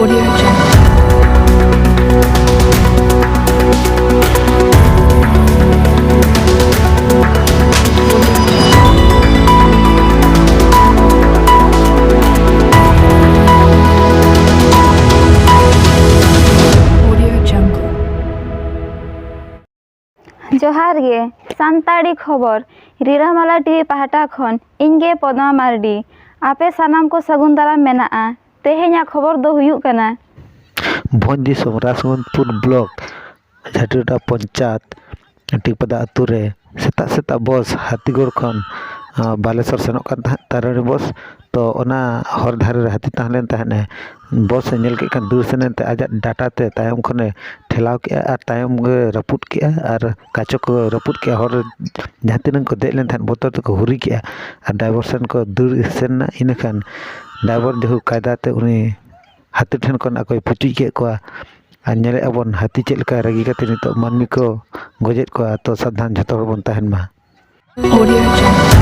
Audio Jungle. Audio Jungle. जोहार गे सानताड़ी खबर रीरामाला TV पाहटा खन इनगे पदमा मारडी आपे सानाम को सगुन दाराम मेनाआ तेहेኛ खबर दो हुयुग कना भोज दिसोम राजमंदपुर ब्लॉक झाटीटा पंचायत टिकपदा आतु रे सेता सेता बस हाथीगोड़ खन बालेश्वर सेनोग कान ताहें तारानी बस तो ओना हर धारे रे हाथी ताहलेन ताहेने बस नेल के कान दूर सेनेते आजा डाटा ते तायम खने ठेलाव के आर तायम गे रपुट के आर काचो को रपुट के हर जहाँ तिनंग को देख लेन ताहेन बोतर तो को हुरी के आर ड्राइवर सेन को दूर सेन इन खान ड्राइवर जो कायदा ते उनी हाथी ठेन खन अकोय पुचुई के कोआ आर नेले अबन हाथी चेद लेका रागी काते नितो मानमी को गोजेद कोआ तो सावधान झतो हर बन ताहेन मा। Audio Jungle.